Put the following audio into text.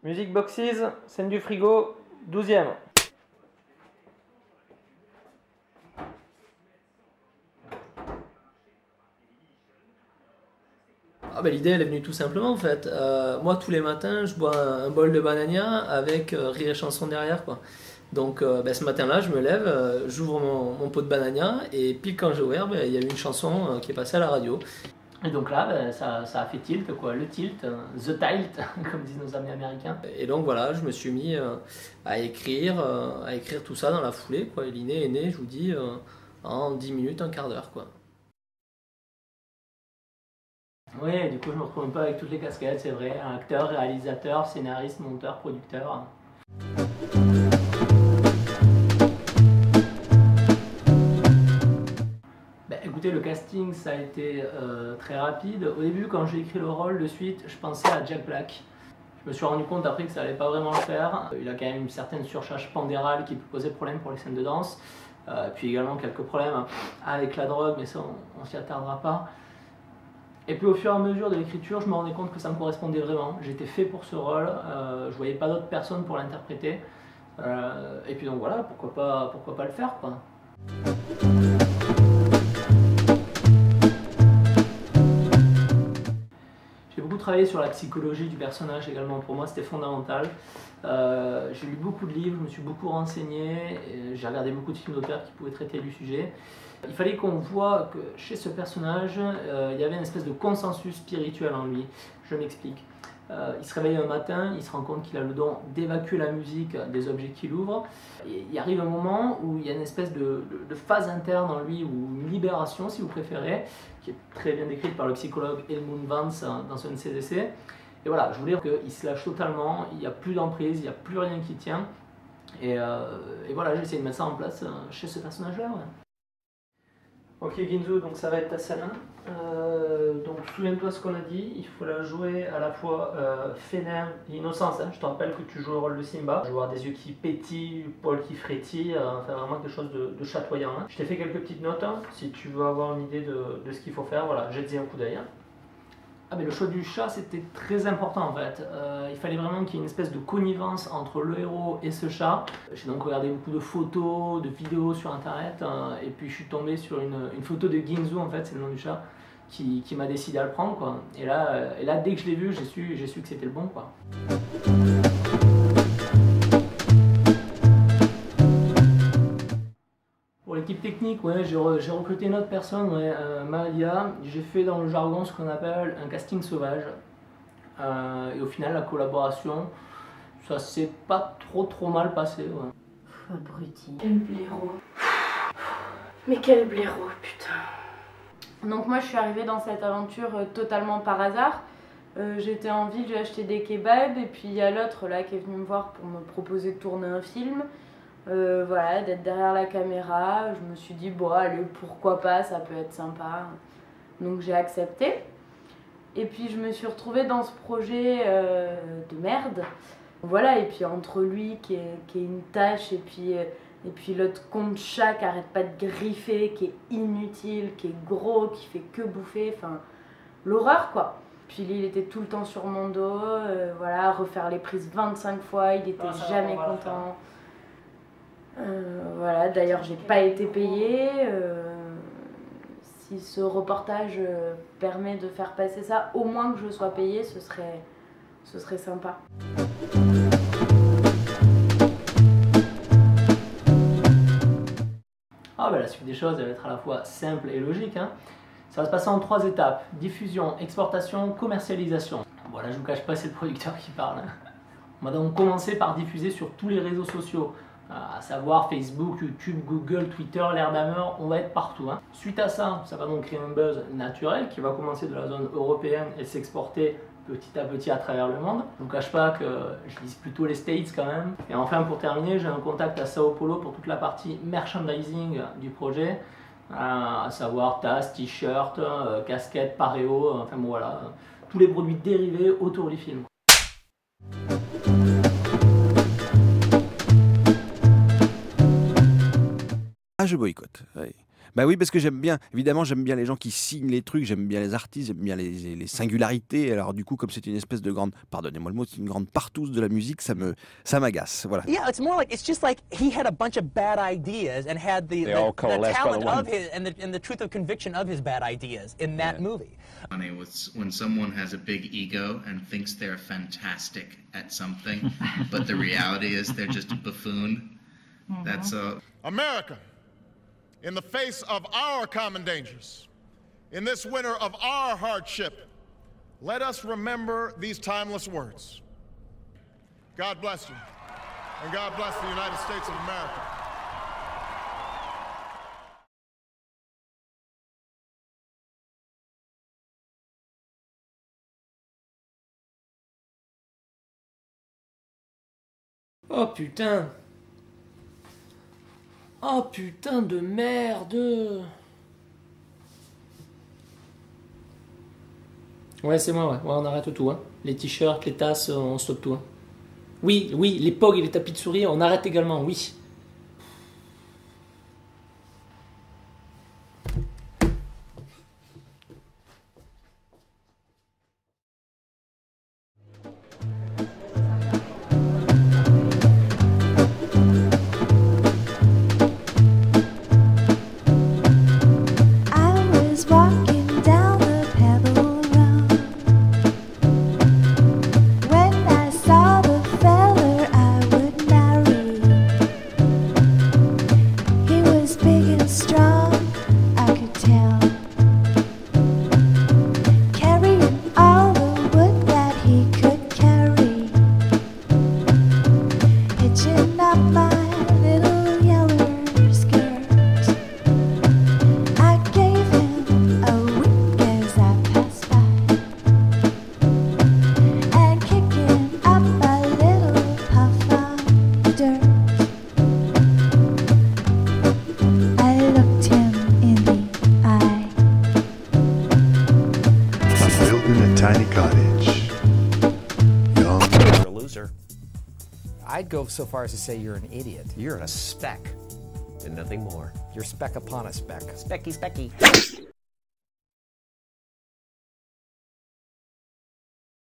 Music Boxes, scène du frigo, 12e. Ah bah, l'idée elle est venue tout simplement en fait. Moi tous les matins je bois un bol de banania avec rire et chanson derrière quoi. Donc ce matin-là je me lève, j'ouvre mon pot de banania et pile quand j'ai ouvert, il y a eu une chanson qui est passée à la radio. Et donc là ça a fait tilt quoi, le tilt, the tilt comme disent nos amis américains. Et donc voilà, je me suis mis à écrire tout ça dans la foulée quoi. Et l'idée est née, je vous dis, en 10 minutes, un quart d'heure quoi. Oui, du coup je me retrouve un peu avec toutes les casquettes, c'est vrai, acteur, réalisateur, scénariste, monteur, producteur. Écoutez, le casting ça a été très rapide. Au début quand j'ai écrit le rôle de suite, je pensais à Jack Black. Je me suis rendu compte après que ça allait pas vraiment le faire. Il a quand même une certaine surcharge pondérale qui peut poser problème pour les scènes de danse. Puis également quelques problèmes avec la drogue, mais ça on s'y attardera pas. Et puis au fur et à mesure de l'écriture, je me rendais compte que ça me correspondait vraiment. J'étais fait pour ce rôle, je voyais pas d'autres personnes pour l'interpréter. Et puis donc voilà, pourquoi pas le faire quoi. J'ai beaucoup travaillé sur la psychologie du personnage également, pour moi c'était fondamental. J'ai lu beaucoup de livres, je me suis beaucoup renseigné, j'ai regardé beaucoup de films d'auteurs qui pouvaient traiter du sujet. Il fallait qu'on voit que chez ce personnage, il y avait une espèce de consensus spirituel en lui. Je m'explique. Il se réveille un matin, il se rend compte qu'il a le don d'évacuer la musique des objets qu'il ouvre. Et il arrive un moment où il y a une espèce de phase interne en lui, ou une libération si vous préférez, qui est très bien décrite par le psychologue Edmund Vance dans un de ses essais. Et voilà, je voulais qu'il se lâche totalement, il n'y a plus d'emprise, il n'y a plus rien qui tient. Et voilà, j'ai essayé de mettre ça en place chez ce personnage-là. Ouais. Ok Ginzu, donc ça va être ta scène 1. Donc souviens-toi ce qu'on a dit, il faut la jouer à la fois fainéant et innocence. Je te rappelle que tu joues le rôle de Simba. Je vois des yeux qui pétillent, poils qui frétillent, enfin vraiment quelque chose de chatoyant. Je t'ai fait quelques petites notes, si tu veux avoir une idée de ce qu'il faut faire, voilà, jette-y un coup d'œil. Ah mais le choix du chat c'était très important en fait, il fallait vraiment qu'il y ait une espèce de connivence entre le héros et ce chat. J'ai donc regardé beaucoup de photos, de vidéos sur internet et puis je suis tombé sur une photo de Ginzu en fait, c'est le nom du chat, qui m'a décidé à le prendre quoi. Et là dès que je l'ai vu, j'ai su que c'était le bon quoi. Pour l'équipe technique, ouais, j'ai recruté une autre personne, ouais, Malia. J'ai fait dans le jargon ce qu'on appelle un casting sauvage. Et au final, la collaboration, ça s'est pas trop mal passé. Ouais. Abruti. Quel blaireau. Mais quel blaireau, putain. Donc moi, je suis arrivée dans cette aventure totalement par hasard. J'étais en ville, j'ai acheté des kebabs et puis il y a l'autre là qui est venu me voir pour me proposer de tourner un film. Voilà, d'être derrière la caméra, je me suis dit bon allez pourquoi pas, ça peut être sympa, donc j'ai accepté. Et puis je me suis retrouvée dans ce projet de merde, voilà. Et puis entre lui qui est une tâche et puis l'autre con chat qui arrête pas de griffer, qui est inutile, qui est gros, qui fait que bouffer, enfin l'horreur quoi. Puis lui il était tout le temps sur mon dos, voilà, refaire les prises 25 fois, il était jamais content. Voilà, d'ailleurs j'ai pas été payée. Si ce reportage permet de faire passer ça, au moins que je sois payée, ce serait sympa. Ah bah la suite des choses elle va être à la fois simple et logique. Ça va se passer en 3 étapes: diffusion, exportation, commercialisation. Voilà, je vous cache pas, c'est le producteur qui parle. On va donc commencer par diffuser sur tous les réseaux sociaux, à savoir Facebook, YouTube, Google, Twitter, l'air d'amour, on va être partout. Suite à ça, ça va donc créer un buzz naturel qui va commencer de la zone européenne et s'exporter petit à petit à travers le monde. Je ne vous cache pas que je vise plutôt les States quand même. Et enfin pour terminer, j'ai un contact à Sao Paulo pour toute la partie merchandising du projet, à savoir tasses, t-shirts, casquettes, paréos, enfin bon voilà, tous les produits dérivés autour du film. Ah, je boycotte. Oui. Bah oui, parce que j'aime bien, évidemment, j'aime bien les gens qui signent les trucs, j'aime bien les artistes, j'aime bien les singularités. Alors du coup, comme c'est une espèce de grande, pardonnez-moi le mot, c'est une grande partouze de la musique, ça m'agace. Voilà. Yeah, it's just like he had a bunch of bad ideas and had the talent of his and the truth of conviction of his bad ideas in that movie. Funny when someone has a big ego and thinks they're fantastic at something, but the reality is they're just a buffoon. That's America, in the face of our common dangers, in this winter of our hardship, let us remember these timeless words. God bless you, and God bless the United States of America. Oh putain! Oh putain de merde! Ouais, c'est moi, ouais. Ouais, on arrête tout, hein. Les t-shirts, les tasses, on stoppe tout, hein. Oui, les pogs et les tapis de souris, on arrête également, oui. I'd go so far as to say you're an idiot. You're a speck and nothing more. You're speck upon a speck. Specky, specky.